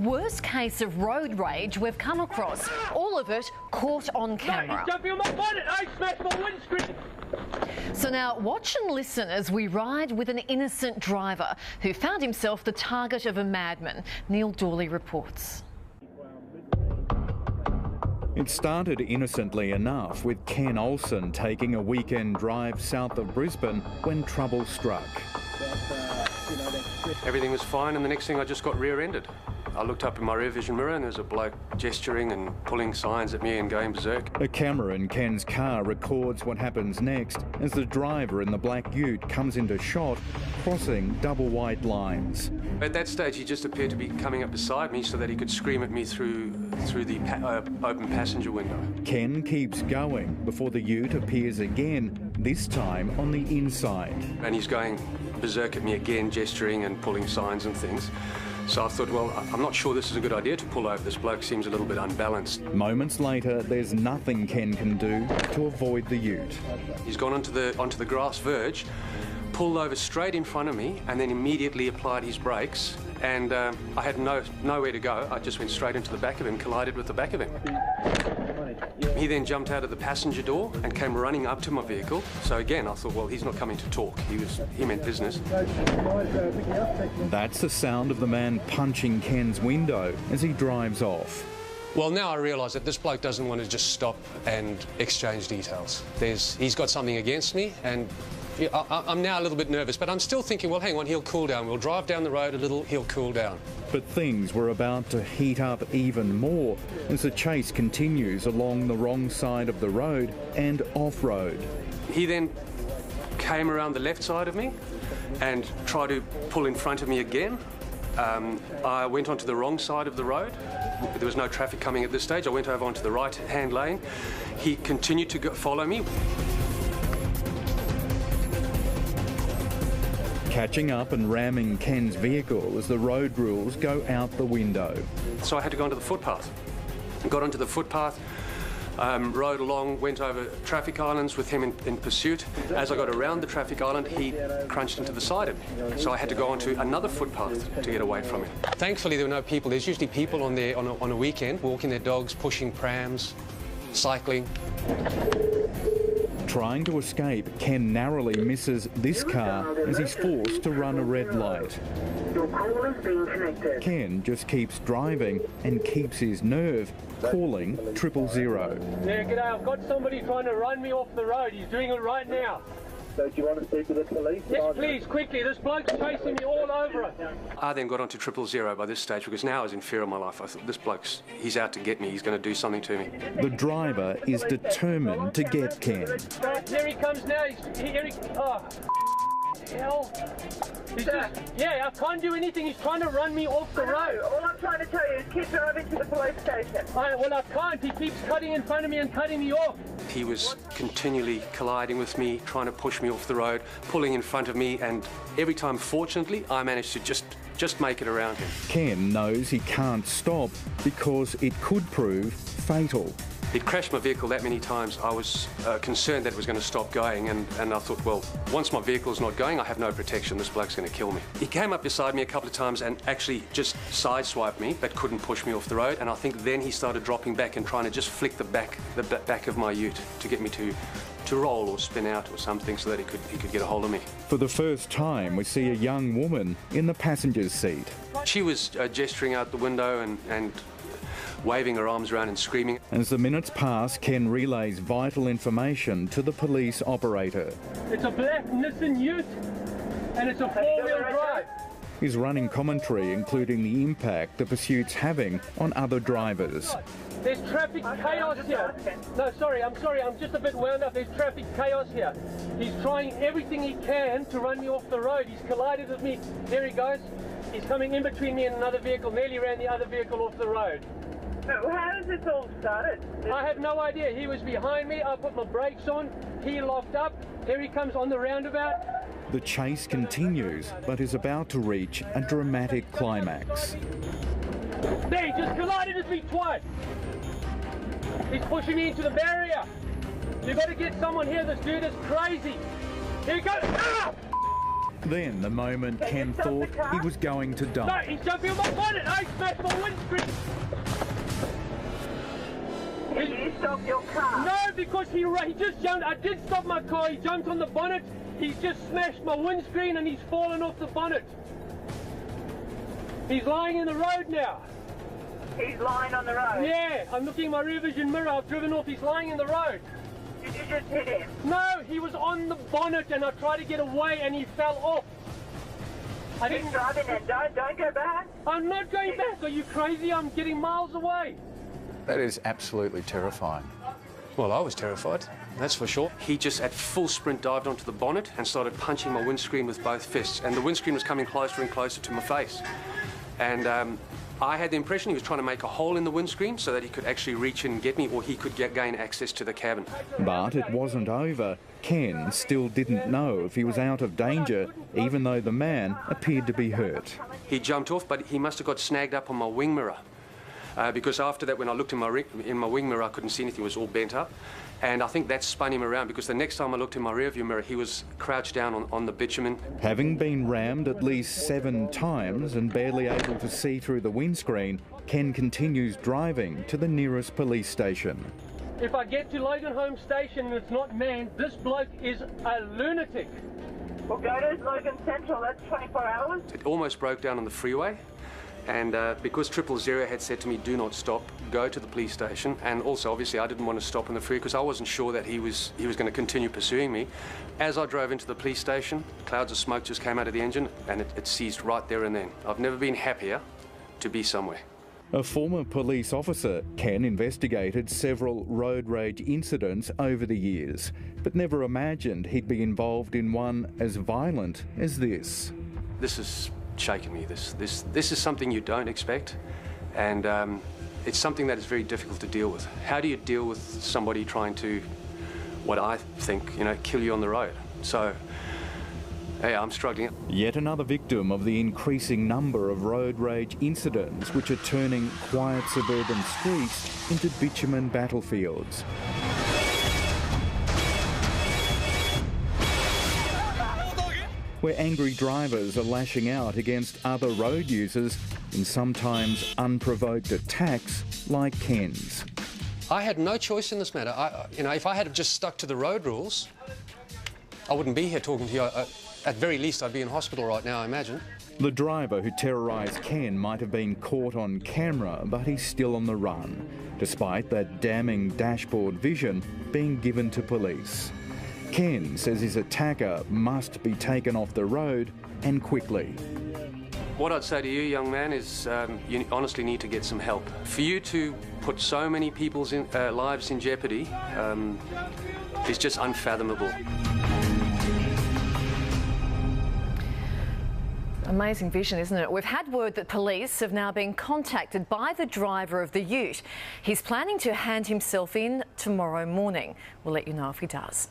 worst case of road rage we've come across. All of it caught on camera. He's jumping on my bonnet. I smashed my windscreen. So now watch and listen as we ride with an innocent driver who found himself the target of a madman. Neil Dawley reports. It started innocently enough, with Ken Olsen taking a weekend drive south of Brisbane when trouble struck. Everything was fine, and the next thing I just got rear-ended. I looked up in my rear vision mirror and there was a bloke gesturing and pulling signs at me and going berserk. A camera in Ken's car records what happens next as the driver in the black ute comes into shot, crossing double white lines. At that stage, he just appeared to be coming up beside me so that he could scream at me through the open passenger window. Ken keeps going before the ute appears again, this time on the inside. And he's going berserk at me again, gesturing and pulling signs and things. So I thought, well, I'm not sure this is a good idea to pull over. This bloke seems a little bit unbalanced. Moments later, there's nothing Ken can do to avoid the ute. He's gone onto the grass verge, pulled over straight in front of me, and then immediately applied his brakes. And I had nowhere to go. I just went straight into the back of him, collided with the back of him. He then jumped out of the passenger door and came running up to my vehicle. So again, I thought, well, he's not coming to talk. He meant business. That's the sound of the man punching Ken's window as he drives off. Well, now I realise that this bloke doesn't want to just stop and exchange details. He's got something against me, and I'm now a little bit nervous, but I'm still thinking, well, hang on, he'll cool down. We'll drive down the road a little, he'll cool down. But things were about to heat up even more as the chase continues along the wrong side of the road and off-road. He then came around the left side of me and tried to pull in front of me again. I went onto the wrong side of the road. There was no traffic coming at this stage. I went over onto the right-hand lane. He continued to follow me. Catching up and ramming Ken's vehicle as the road rules go out the window. So I had to go onto the footpath. Got onto the footpath, rode along, went over traffic islands with him in pursuit. As I got around the traffic island, he crunched into the side of me. So I had to go onto another footpath to get away from him. Thankfully, there were no people. There's usually people on there on a weekend, walking their dogs, pushing prams, cycling. Trying to escape, Ken narrowly misses this car as he's forced to run a red light. Your call is being connected. Ken just keeps driving and keeps his nerve, calling 000. Yeah, g'day. I've got somebody trying to run me off the road. He's doing it right now. So do you want to speak to the police? Yes, please, quickly. This bloke's chasing me all over it. I then got onto 000 by this stage because now I was in fear of my life. I thought, this he's out to get me. He's going to do something to me. The driver is determined to get Ken. Right, here he comes now. Oh, hell. Yeah, I can't do anything. He's trying to run me off the road. All I'm trying to tell you is keep driving to the police station. Well, I can't. He keeps cutting in front of me and cutting me off. He was continually colliding with me, trying to push me off the road, pulling in front of me, and every time, fortunately, I managed to just make it around him. Ken knows he can't stop because it could prove fatal. He'd crashed my vehicle that many times. I was concerned that it was going to stop going, and I thought, well, once my vehicle's not going, I have no protection. This bloke's going to kill me. He came up beside me a couple of times and actually just sideswiped me, but couldn't push me off the road. And I think then he started dropping back and trying to just flick the back of my ute to get me to roll or spin out or something so that he could get a hold of me. For the first time, we see a young woman in the passenger's seat. She was gesturing out the window and waving her arms around and screaming. As the minutes pass, Ken relays vital information to the police operator. It's a black Nissan Ute and it's a four-wheel drive. He's running commentary, including the impact the pursuit's having on other drivers. There's traffic chaos here. No, sorry, I'm just a bit wound up. There's traffic chaos here. He's trying everything he can to run me off the road. He's collided with me. There he goes. He's coming in between me and another vehicle, nearly ran the other vehicle off the road. So how does this all started? I have no idea. He was behind me. I put my brakes on. He locked up. Here he comes on the roundabout. The chase continues, but is about to reach a dramatic climax. There, he just collided with me twice. He's pushing me into the barrier. You've got to get someone here. This dude is crazy. Here he goes. Ah! Then the moment Ken thought he was going to die. No, he's jumping on my bonnet. I smashed my windscreen. stop your car? No, because he just jumped. I did stop my car. He jumped on the bonnet. He's just smashed my windscreen and he's fallen off the bonnet. He's lying in the road now. He's lying on the road? Yeah, I'm looking in my rear vision mirror. I've driven off. He's lying in the road. Did you just hit him? No, he was on the bonnet and I tried to get away and he fell off. I Keep didn't. driving then. Don't go back. I'm not going back. Are you crazy? I'm getting miles away. That is absolutely terrifying. Well, I was terrified, that's for sure. He just at full sprint dived onto the bonnet and started punching my windscreen with both fists. And the windscreen was coming closer and closer to my face. And I had the impression he was trying to make a hole in the windscreen so that he could actually reach in and get me, or he could gain access to the cabin. But it wasn't over. Ken still didn't know if he was out of danger, even though the man appeared to be hurt. He jumped off, but he must have got snagged up on my wing mirror. Because after that, when I looked in my wing mirror, I couldn't see anything. It was all bent up. And I think that spun him around, because the next time I looked in my rearview mirror, he was crouched down on the bitumen. Having been rammed at least 7 times and barely able to see through the windscreen, Ken continues driving to the nearest police station. If I get to Logan Home Station and it's not manned, this bloke is a lunatic. Well, go to Logan Central. That's 24 hours. It almost broke down on the freeway. And because 000 had said to me, do not stop, go to the police station. And also, obviously, I didn't want to stop on the freeway because I wasn't sure that he was going to continue pursuing me. As I drove into the police station, clouds of smoke just came out of the engine and it ceased right there and then. I've never been happier to be somewhere. A former police officer, Ken investigated several road rage incidents over the years, but never imagined he'd be involved in one as violent as this. This has shaken me. This is something you don't expect, and it's something that is very difficult to deal with. How do you deal with somebody trying to, what I think, kill you on the road? So, yeah, I'm struggling. Yet another victim of the increasing number of road rage incidents, which are turning quiet suburban streets into bitumen battlefields. Where angry drivers are lashing out against other road users in sometimes unprovoked attacks like Ken's. I had no choice in this matter. If I had just stuck to the road rules, I wouldn't be here talking to you. At very least, I'd be in hospital right now, I imagine. The driver who terrorised Ken might have been caught on camera, but he's still on the run, despite that damning dashboard vision being given to police. Ken says his attacker must be taken off the road, and quickly. What I'd say to you, young man, is you honestly need to get some help. For you to put so many people's lives in jeopardy is just unfathomable. Amazing vision, isn't it? We've had word that police have now been contacted by the driver of the ute. He's planning to hand himself in tomorrow morning. We'll let you know if he does.